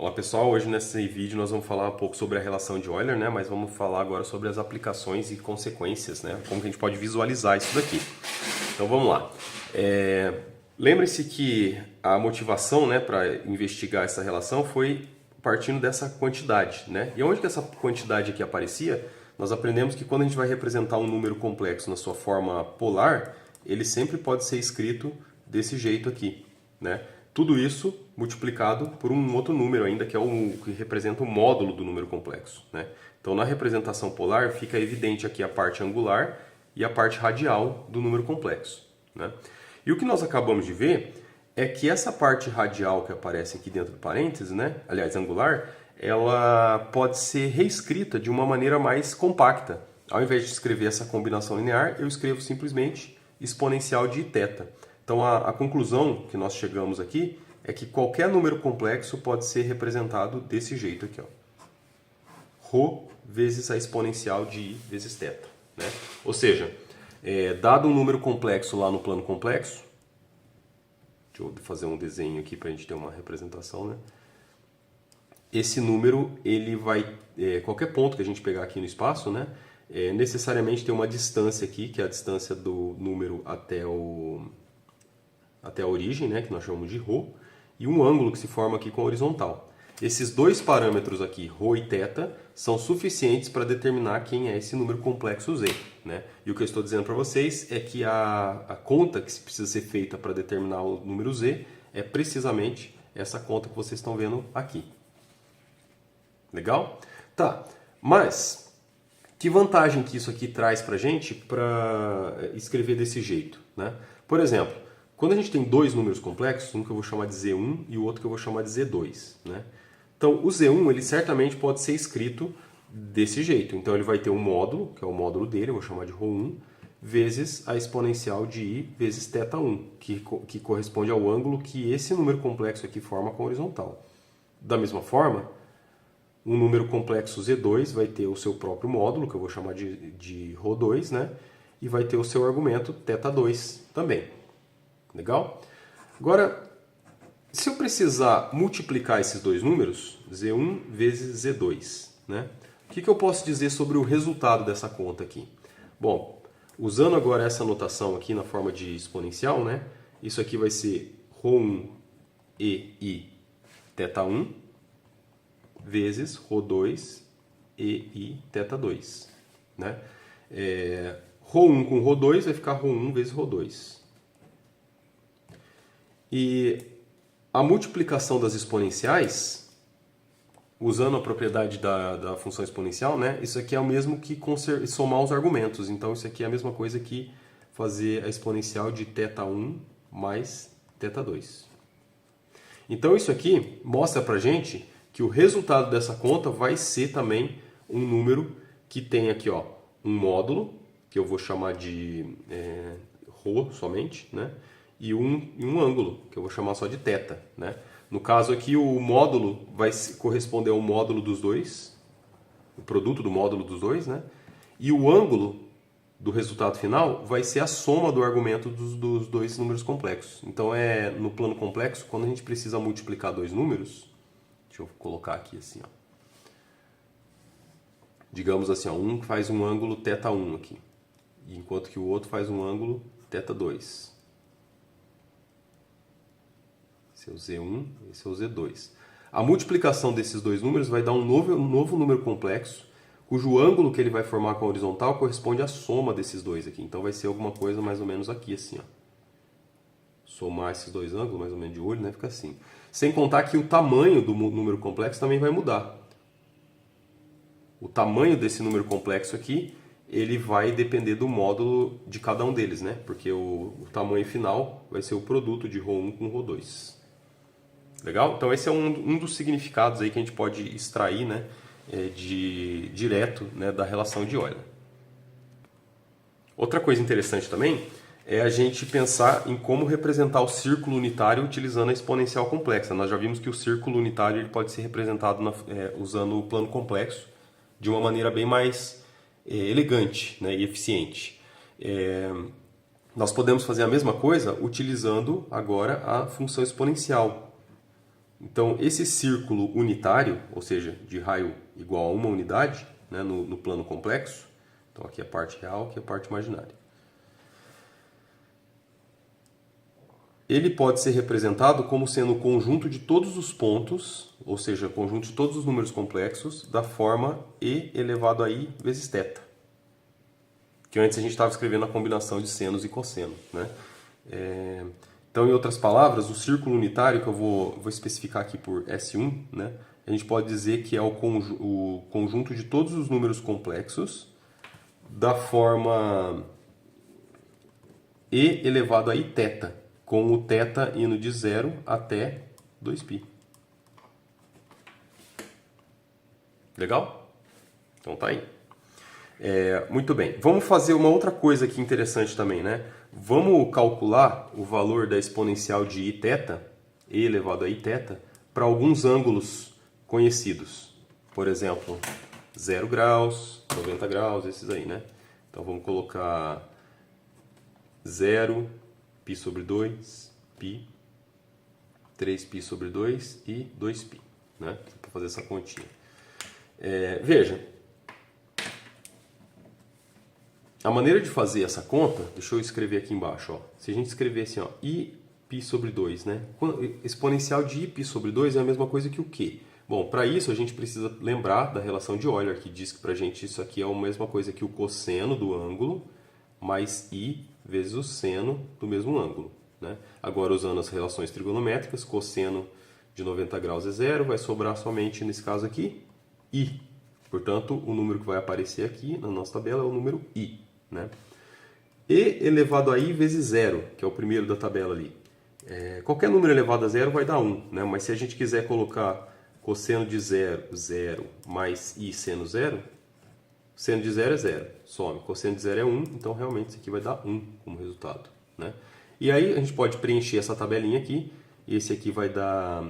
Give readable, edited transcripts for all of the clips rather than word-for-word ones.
Olá pessoal, hoje nesse vídeo nós vamos falar um pouco sobre a relação de Euler, né? Mas vamos falar agora sobre as aplicações e consequências, né? Como que a gente pode visualizar isso daqui. Então vamos lá. Lembre-se que a motivação, né, para investigar essa relação foi partindo dessa quantidade, né? E onde que essa quantidade aqui aparecia, nós aprendemos que quando a gente vai representar um número complexo na sua forma polar, ele sempre pode ser escrito desse jeito aqui, né? Tudo isso multiplicado por um outro número ainda, que é o que representa o módulo do número complexo, né? Então, na representação polar, fica evidente aqui a parte angular e a parte radial do número complexo, né? E o que nós acabamos de ver é que essa parte radial que aparece aqui dentro do parênteses, né? Aliás, angular, ela pode ser reescrita de uma maneira mais compacta. Ao invés de escrever essa combinação linear, eu escrevo simplesmente exponencial de θ. Então, a conclusão que nós chegamos aqui é que qualquer número complexo pode ser representado desse jeito aqui, ó. Rho vezes a exponencial de I vezes θ, né? Ou seja, dado um número complexo lá no plano complexo, deixa eu fazer um desenho aqui para a gente ter uma representação, né? Esse número, ele vai, qualquer ponto que a gente pegar aqui no espaço, né? Necessariamente tem uma distância aqui, que é a distância do número até a origem, né, que nós chamamos de ρ, e um ângulo que se forma aqui com a horizontal. Esses dois parâmetros aqui, ρ e θ, são suficientes para determinar quem é esse número complexo Z, né? E o que eu estou dizendo para vocês é que a conta que precisa ser feita para determinar o número Z é precisamente essa conta que vocês estão vendo aqui. Legal? Tá, mas que vantagem que isso aqui traz para a gente para escrever desse jeito, né? Por exemplo, quando a gente tem dois números complexos, um que eu vou chamar de Z1 e o outro que eu vou chamar de Z2, né? Então, o Z1 ele certamente pode ser escrito desse jeito. Então, ele vai ter um módulo, que é o módulo dele, eu vou chamar de ρ1, vezes a exponencial de I vezes θ1, que corresponde ao ângulo que esse número complexo aqui forma com a horizontal. Da mesma forma, um número complexo Z2 vai ter o seu próprio módulo, que eu vou chamar de ρ2, né? E vai ter o seu argumento θ2 também. Legal? Agora, se eu precisar multiplicar esses dois números, Z1 vezes Z2, né? O que eu posso dizer sobre o resultado dessa conta aqui? Bom, usando agora essa notação aqui na forma de exponencial, né? Isso aqui vai ser ρ1 e I θ1 vezes ρ2 e I θ2, né? ρ1 com ρ2 vai ficar ρ1 vezes ρ2. E a multiplicação das exponenciais, usando a propriedade da função exponencial, né? Isso aqui é o mesmo que somar os argumentos. Então, isso aqui é a mesma coisa que fazer a exponencial de θ1 mais θ2. Então, isso aqui mostra pra gente que o resultado dessa conta vai ser também um número que tem aqui, ó, um módulo, que eu vou chamar de ρ somente, né? E um ângulo, que eu vou chamar só de θ, né? No caso aqui, o módulo vai corresponder ao módulo dos dois, o produto do módulo dos dois, né? E o ângulo do resultado final vai ser a soma do argumento dos dois números complexos. Então, no plano complexo, quando a gente precisa multiplicar dois números, deixa eu colocar aqui assim, ó. Digamos assim, ó, um faz um ângulo θ1 aqui, enquanto que o outro faz um ângulo θ2. Esse é o Z1, esse é o Z2. A multiplicação desses dois números vai dar um novo número complexo, cujo ângulo que ele vai formar com a horizontal corresponde à soma desses dois aqui. Então vai ser alguma coisa mais ou menos aqui, assim, ó. Somar esses dois ângulos, mais ou menos de olho, né? Fica assim. Sem contar que o tamanho do número complexo também vai mudar. O tamanho desse número complexo aqui, ele vai depender do módulo de cada um deles, né? Porque o tamanho final vai ser o produto de ρ1 com ρ2. Legal? Então esse é um dos significados aí que a gente pode extrair, né, direto, né, da relação de Euler. Outra coisa interessante também é a gente pensar em como representar o círculo unitário utilizando a exponencial complexa. Nós já vimos que o círculo unitário ele pode ser representado usando o plano complexo de uma maneira bem mais elegante, né, e eficiente. Nós podemos fazer a mesma coisa utilizando agora a função exponencial. Então, esse círculo unitário, ou seja, de raio igual a uma unidade, né, no plano complexo, então aqui é a parte real, aqui é a parte imaginária. Ele pode ser representado como sendo o conjunto de todos os pontos, ou seja, o conjunto de todos os números complexos, da forma e elevado a i vezes θ. Que antes a gente estava escrevendo a combinação de senos e cosseno, né? Então, em outras palavras, o círculo unitário, que eu vou especificar aqui por S1, né? A gente pode dizer que é o conjunto de todos os números complexos da forma e elevado a i θ, com o θ indo de 0 até 2π. Legal? Então tá aí. Muito bem. Vamos fazer uma outra coisa aqui interessante também, né? Vamos calcular o valor da exponencial de i θ, e elevado a i θ, para alguns ângulos conhecidos. Por exemplo, 0 graus, 90 graus, esses aí, né? Então vamos colocar 0, π sobre 2, π, 3π sobre 2 e 2π, né? Para fazer essa continha. Veja, a maneira de fazer essa conta, deixa eu escrever aqui embaixo, ó. Se a gente escrever assim, ó, i π sobre 2, né? Exponencial de i π sobre 2 é a mesma coisa que o quê? Bom, para isso a gente precisa lembrar da relação de Euler, que diz que pra gente isso aqui é a mesma coisa que o cosseno do ângulo mais i vezes o seno do mesmo ângulo, né? Agora, usando as relações trigonométricas, cosseno de 90 graus é 0, vai sobrar somente, nesse caso aqui, i. Portanto, o número que vai aparecer aqui na nossa tabela é o número i, né? E elevado a i vezes 0, que é o primeiro da tabela ali. Qualquer número elevado a 0 vai dar 1, né? Mas se a gente quiser colocar cosseno de 0, 0, mais i seno 0, seno de 0 é 0, some. Cosseno de 0 é 1, então realmente isso aqui vai dar 1 como resultado, né? E aí a gente pode preencher essa tabelinha aqui. Esse aqui vai dar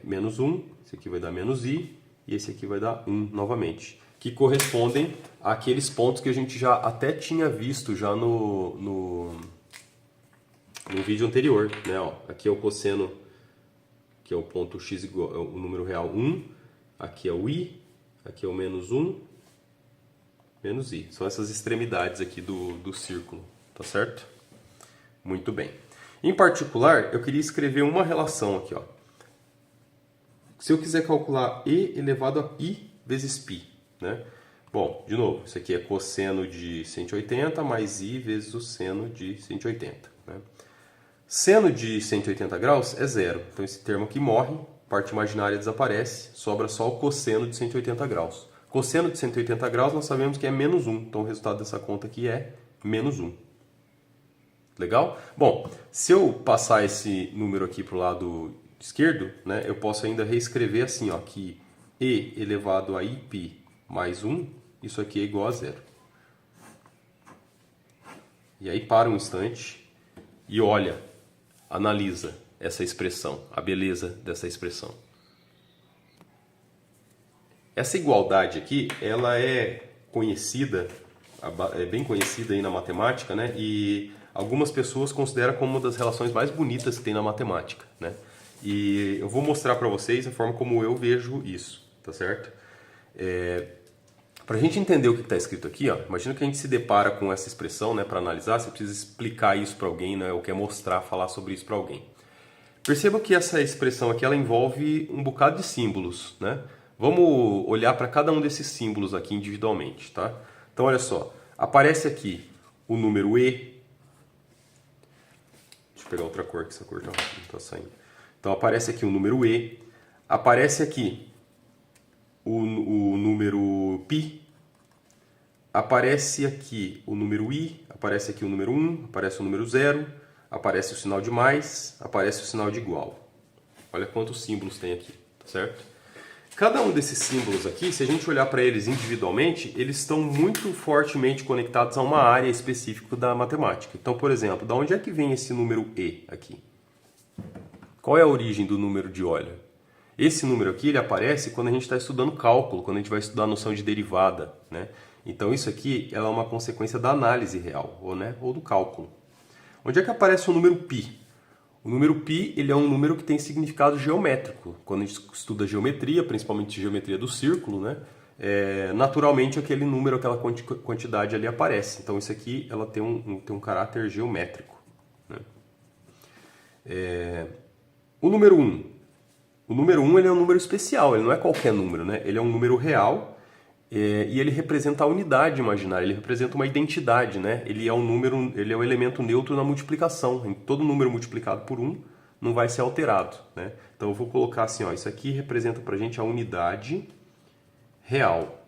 menos 1, esse aqui vai dar menos i, e esse aqui vai dar 1 novamente. Que correspondem àqueles pontos que a gente já até tinha visto já no vídeo anterior, né? Ó, aqui é o cosseno, que é o ponto x igual, é o número real 1. Aqui é o i, aqui é o menos 1, menos i. São essas extremidades aqui do círculo, tá certo? Muito bem. Em particular, eu queria escrever uma relação aqui, ó. Se eu quiser calcular e elevado a i vezes π, né? Bom, de novo, isso aqui é cosseno de 180 mais i vezes o seno de 180, né? Seno de 180 graus é 0, então esse termo aqui morre, parte imaginária desaparece, sobra só o cosseno de 180 graus. Cosseno de 180 graus nós sabemos que é menos 1, então o resultado dessa conta aqui é menos 1. Legal? Bom, se eu passar esse número aqui para o lado esquerdo, né, eu posso ainda reescrever assim, ó, que e elevado a iπ mais 1, isso aqui é igual a 0. E aí para um instante e olha, analisa essa expressão, a beleza dessa expressão. Essa igualdade aqui, ela é conhecida, é bem conhecida aí na matemática, né? E algumas pessoas consideram como uma das relações mais bonitas que tem na matemática, né? E eu vou mostrar para vocês a forma como eu vejo isso, tá certo? Para a gente entender o que está escrito aqui, ó, imagina que a gente se depara com essa expressão, né? Para analisar, você precisa explicar isso para alguém, né? Ou quer mostrar, falar sobre isso para alguém. Perceba que essa expressão aqui, ela envolve um bocado de símbolos, né? Vamos olhar para cada um desses símbolos aqui individualmente, tá? Então, olha só. Aparece aqui o número E. Deixa eu pegar outra cor, que essa cor não está saindo. Então, aparece aqui o número E. Aparece aqui o número π. Aparece aqui o número I. Aparece aqui o número 1. Aparece o número 0. Aparece o sinal de mais. Aparece o sinal de igual. Olha quantos símbolos tem aqui, tá certo? Cada um desses símbolos aqui, se a gente olhar para eles individualmente, eles estão muito fortemente conectados a uma área específica da matemática. Então, por exemplo, de onde é que vem esse número E aqui? Qual é a origem do número de Euler? Esse número aqui, ele aparece quando a gente está estudando cálculo, quando a gente vai estudar a noção de derivada, né? Então, isso aqui ela é uma consequência da análise real, ou do cálculo. Onde é que aparece o número π? O número π, ele é um número que tem significado geométrico. Quando a gente estuda geometria, principalmente geometria do círculo, né? Naturalmente aquele número, aquela quantidade ali aparece. Então isso aqui ela tem um caráter geométrico, né? O número 1. O número 1 ele é um número especial, ele não é qualquer número, né? Ele é um número real e ele representa a unidade imaginária, ele representa uma identidade, né? Ele é um número, ele é um elemento neutro na multiplicação. Todo número multiplicado por 1 não vai ser alterado, né? Então eu vou colocar assim, ó, isso aqui representa pra gente a unidade real,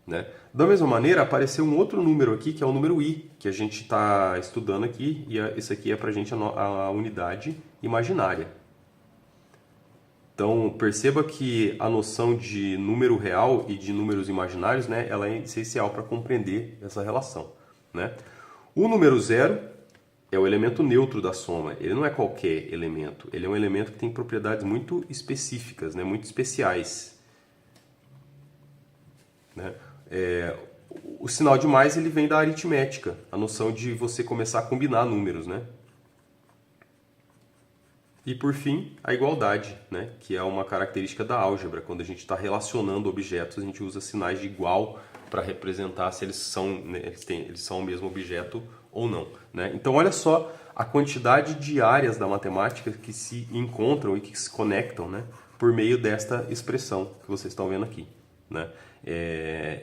né? Da mesma maneira, apareceu um outro número aqui, que é o número i, que a gente está estudando aqui, e esse aqui é pra gente a unidade imaginária. Então, perceba que a noção de número real e de números imaginários, né, ela é essencial para compreender essa relação, né? O número 0 é o elemento neutro da soma. Ele não é qualquer elemento. Ele é um elemento que tem propriedades muito específicas, né, muito especiais, né? O sinal de mais ele vem da aritmética, a noção de você começar a combinar números, né? E por fim, a igualdade, né? Que é uma característica da álgebra. Quando a gente está relacionando objetos, a gente usa sinais de igual para representar se eles são, né, eles são o mesmo objeto ou não, né? Então olha só a quantidade de áreas da matemática que se encontram e que se conectam, né, por meio desta expressão que vocês estão vendo aqui, né?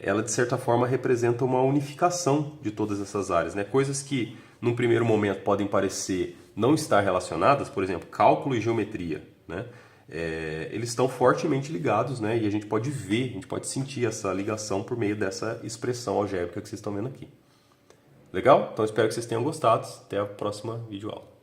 Ela de certa forma representa uma unificação de todas essas áreas, né? Coisas que num primeiro momento podem parecer não estar relacionadas, por exemplo, cálculo e geometria, né? Eles estão fortemente ligados, né? E a gente pode ver, a gente pode sentir essa ligação por meio dessa expressão algébrica que vocês estão vendo aqui. Legal? Então espero que vocês tenham gostado. Até a próxima videoaula.